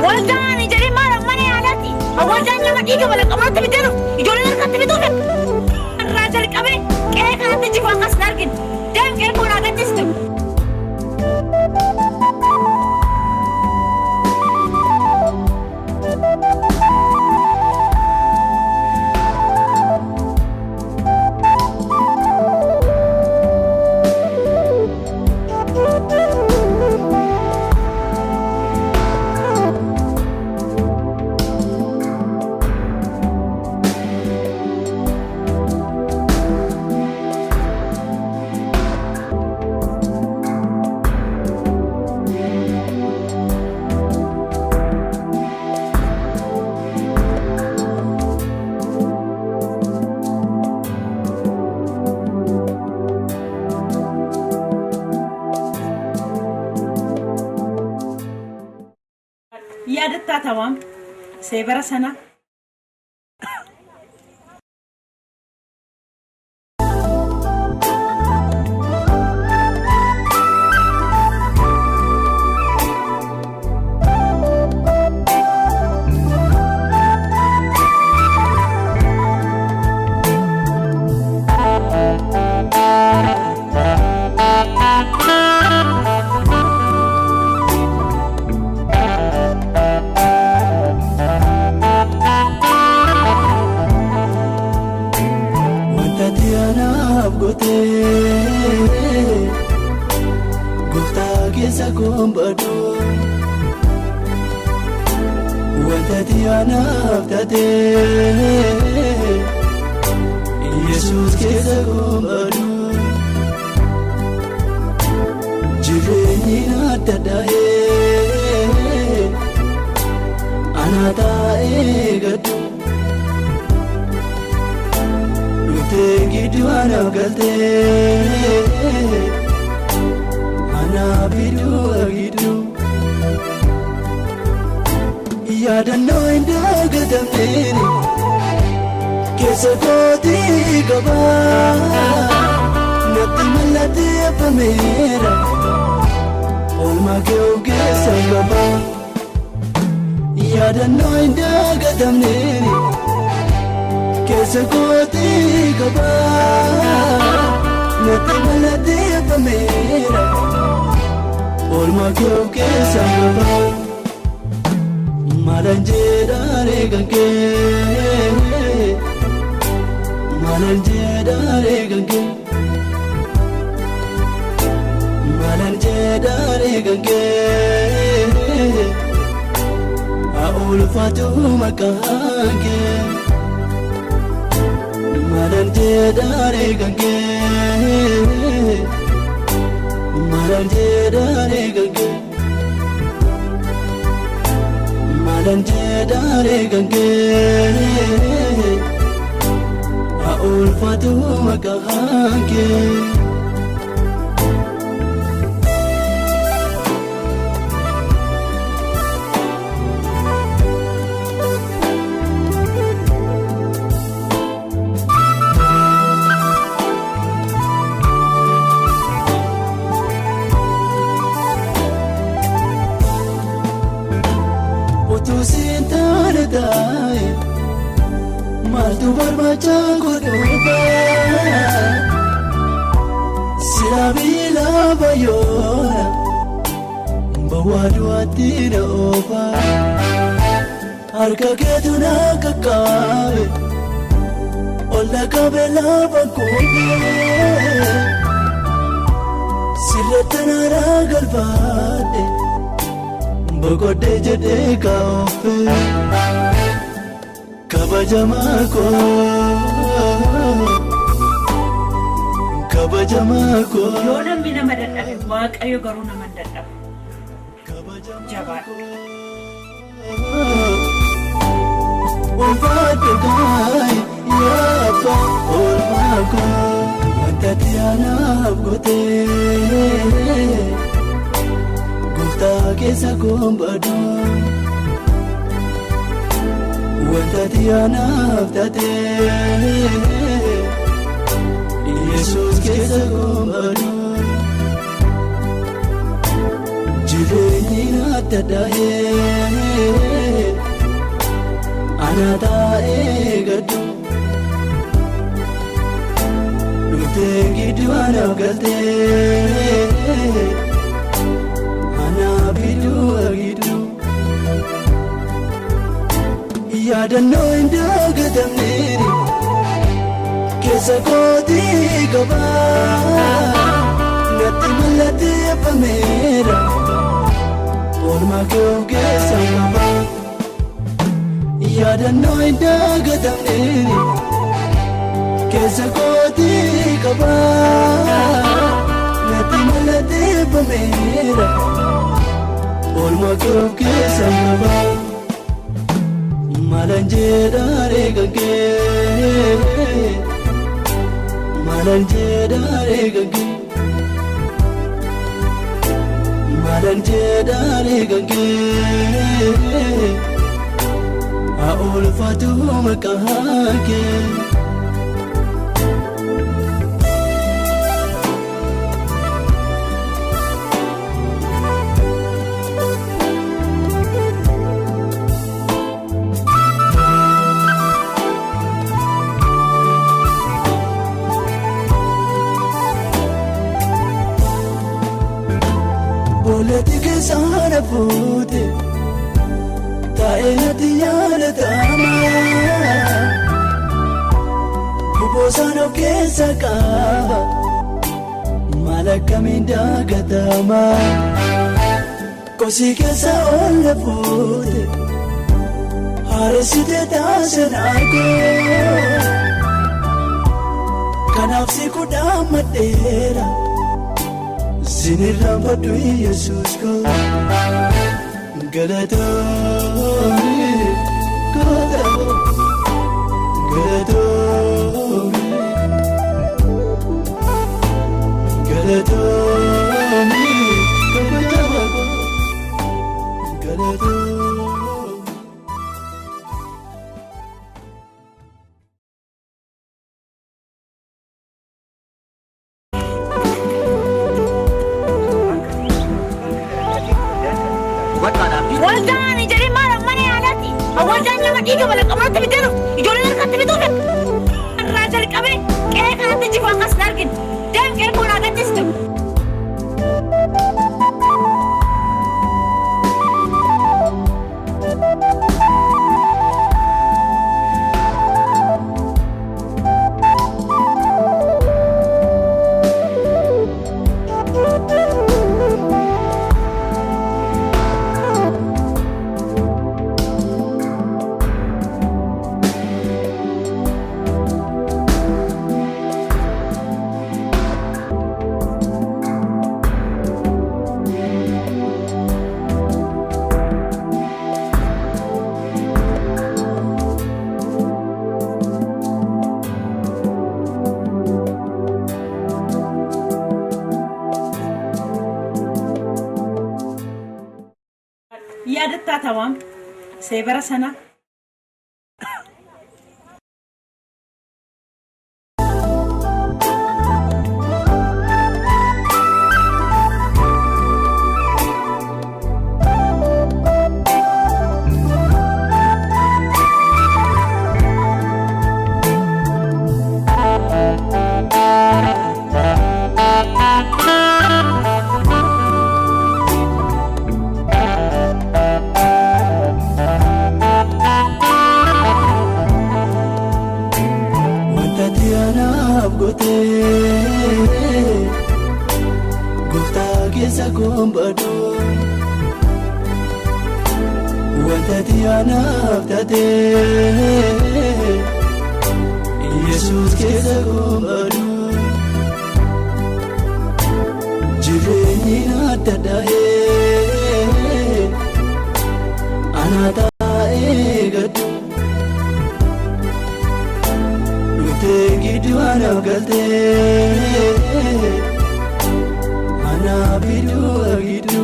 Waldaan ijari maal mana yaadati. Waldaan nama dhiiga wala qabaatti bitaru. Ijoolleen harkatti bituudha. Irraa jalqabee qe'ee kanatti jiru akkas hin argine. Daanqee koonaa gadhiistu. يادتا تمام سيبرا سنة Jesus kesa gombadu jireni nadadae anata egadu lutengi duana galte ana bidu agidu yadanno indagadameni kesa koti gaba nati malate pamera olma keu kesa gaba yadanno indagadameni kesa koti gaba nati malate pamera olma keu kesa gaba malanjedare gange malanjedare gange malanjedare gange aulfatu makange malanjedare gange malanjedare gange malanjedare gange aulfatu makange Dai maltu barbacha godoba silabila bayora bawadu atira oba arka ketuna kakabe olla kabela bakobe siletana ragalbade bogode jede kaofe kabajamako kabajamako يونم بنا مدد واقعي قرونا مدد جبال وفاتو داي يابا والماكو وانتتيانا بغوتي قفتا كيسا كومبادو وانتتيانا بتاتي Jesus kesa gombadu jireni nadadae Anataa'ee gaddu dhuftee gidduu anaaf galtee anaaf iddoo argitu yaadannoo hin dagatamneeri keessa kootii qabaa natti mallatteeffameera oolmaa kee of keessaa qabaa. Yaadannoo hin dagatamneeri keessa kootii qabaa natti mallatteeffameera oolmaa kee of keessaa qabaa. Maalaan jedhaaree gaggee maalaan jedhaaree gaggee maalaan jedhaaree gaggee haa ulfaatu maqaa kee. Boolatti keessaan fuute taa'ee natti yaadatama buboosaan of keessa qaba maal akkamiin dagatama kosii keessa oolla fuute haaressitee taasisan argoo kanaaf si kudhaan madheera. Sinirraan baddu Yesuus koo galatoomii kootaaboo galatoomii galatoomii kootaaboo galatoomii. Waldaan jedhee maal mana yaalaati? Waldaan nama dhiiga balaqamoota bitee ijoollee harkatti bituufi irraa jalqabee qe'ee kanatti jiru akkas hin argine deem qe'ee koon agarsiistu. Yaadataa tamam seebara sana Gooftaa keessa gombadhu wanta anaaf taatee Yesuus keessa gombadhu jireenyi adda daa'ee ana taa'ee gaddu dhuftee gidduu anaaf galtee anaaf iddoo argitu.